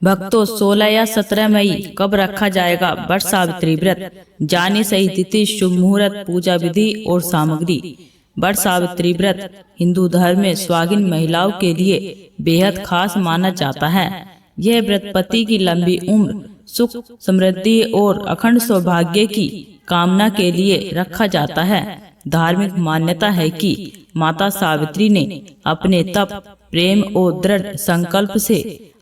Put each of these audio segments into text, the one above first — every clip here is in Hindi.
भक्तों 16 या 17 मई कब रखा जाएगा वट सावित्री व्रत, जाने सही तिथि, शुभ मुहूर्त, पूजा विधि और सामग्री। वट सावित्री व्रत हिंदू धर्म में सुहागिन महिलाओं के लिए बेहद खास माना जाता है। यह व्रत पति की लंबी उम्र, सुख, समृद्धि और अखंड सौभाग्य की कामना के लिए रखा जाता है। धार्मिक मान्यता है कि माता सावित्री ने अपने तप, प्रेम और दृढ़ संकल्प से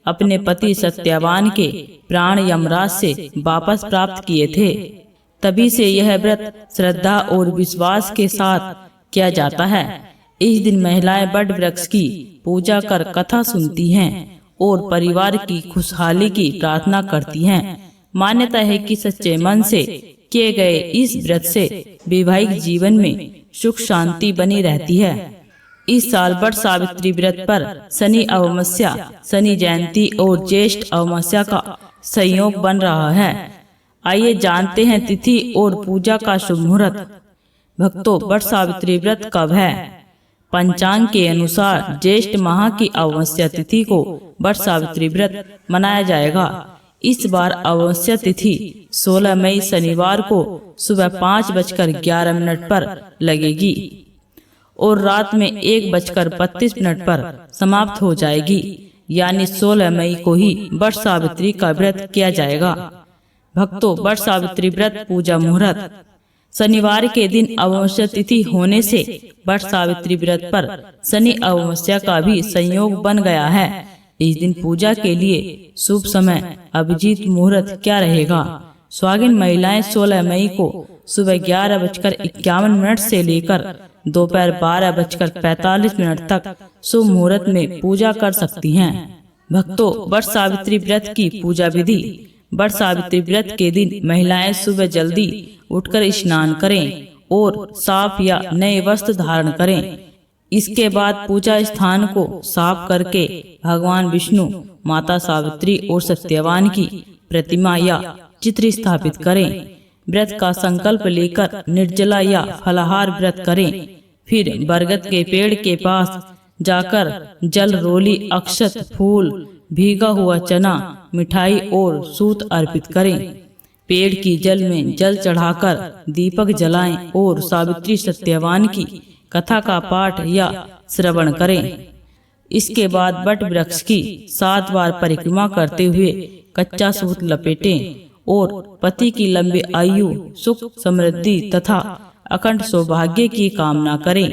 अपने पति सत्यवान के प्राण यमराज से वापस प्राप्त किए थे। तभी से यह व्रत श्रद्धा और विश्वास के साथ किया जाता है। इस दिन महिलाएं वट वृक्ष की पूजा कर कथा सुनती हैं और परिवार की खुशहाली की प्रार्थना करती हैं। मान्यता है कि सच्चे मन से किए गए इस व्रत से वैवाहिक जीवन में सुख शांति बनी रहती है। इस साल वट सावित्री व्रत पर शनि अमावस्या, शनि जयंती और ज्येष्ठ अमावस्या का संयोग बन रहा है। आइए जानते हैं तिथि और पूजा का शुभ मुहूर्त। भक्तों, वट सावित्री व्रत कब है? पंचांग के अनुसार ज्येष्ठ माह की अमावस्या तिथि को वट सावित्री व्रत मनाया जाएगा। इस बार अमावस्या तिथि 16 मई शनिवार को सुबह 5:11 पर लगेगी और रात में 1:32 पर समाप्त हो जाएगी। यानी 16 मई को ही वट सावित्री का व्रत किया जाएगा। भक्तों, वट सावित्री व्रत पूजा मुहूर्त। शनिवार के दिन अमावस्या तिथि होने से वट सावित्री व्रत पर शनि अमावस्या का भी संयोग बन गया है। इस दिन पूजा के लिए शुभ समय अभिजीत मुहूर्त क्या रहेगा? सुहागिन महिलाएं 16 मई को सुबह 11:51 से लेकर दोपहर 12:45 तक शुभ मुहूर्त में पूजा कर सकती हैं। भक्तों, वट सावित्री व्रत की पूजा विधि। वट सावित्री व्रत के दिन महिलाएं सुबह जल्दी उठकर स्नान करें और साफ या नए वस्त्र धारण करें। इसके बाद पूजा स्थान को साफ करके भगवान विष्णु, माता सावित्री और सत्यवान की प्रतिमा या चित्र स्थापित करें। व्रत का संकल्प लेकर निर्जला या फलाहार व्रत करें। फिर बरगद के पेड़ के पास जाकर जल, रोली, अक्षत, फूल, भीगा हुआ चना, मिठाई और सूत अर्पित करें। पेड़ की जल में जल चढ़ाकर दीपक जलाएं और सावित्री सत्यवान की कथा का पाठ या श्रवण करें। इसके बाद वट वृक्ष की 7 बार परिक्रमा करते हुए कच्चा सूत लपेटें और पति की लंबी आयु, सुख, समृद्धि तथा अखंड सौभाग्य की कामना करें।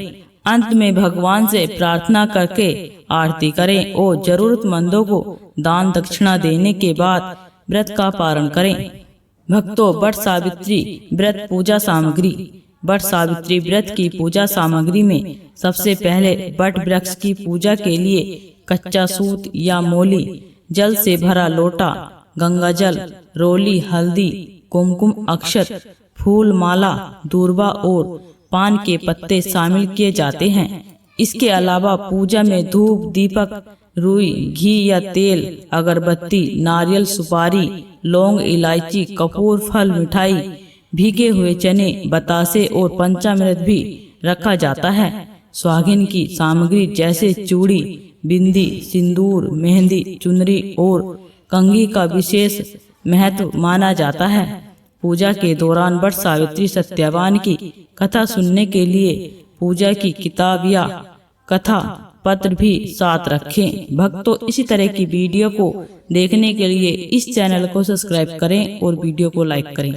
अंत में भगवान से प्रार्थना करके आरती करें और जरूरतमंदों को दान दक्षिणा देने के बाद व्रत का पारण करें। भक्तों, वट सावित्री व्रत पूजा सामग्री। वट सावित्री व्रत की पूजा सामग्री में सबसे पहले वट वृक्ष की पूजा के लिए कच्चा सूत या मोली, जल से भरा लोटा, गंगा जल, रोली, हल्दी, कुमकुम, अक्षत, फूल, माला, दूर्वा और पान के पत्ते शामिल किए जाते हैं। इसके अलावा पूजा में धूप, दीपक, रुई, घी या तेल, अगरबत्ती, नारियल, सुपारी, लौंग, इलायची, कपूर, फल, मिठाई, भीगे हुए चने, बतासे और पंचामृत भी रखा जाता है। सुहागिन की सामग्री जैसे चूड़ी, बिंदी, सिंदूर, मेहंदी, चुनरी और कंघी का विशेष महत्व माना जाता है। पूजा के दौरान वट सावित्री सत्यवान की कथा सुनने के लिए पूजा की किताब या कथा पत्र भी साथ रखें। भक्तों, इसी तरह की वीडियो को देखने के लिए इस चैनल को सब्सक्राइब करें और वीडियो को लाइक करें।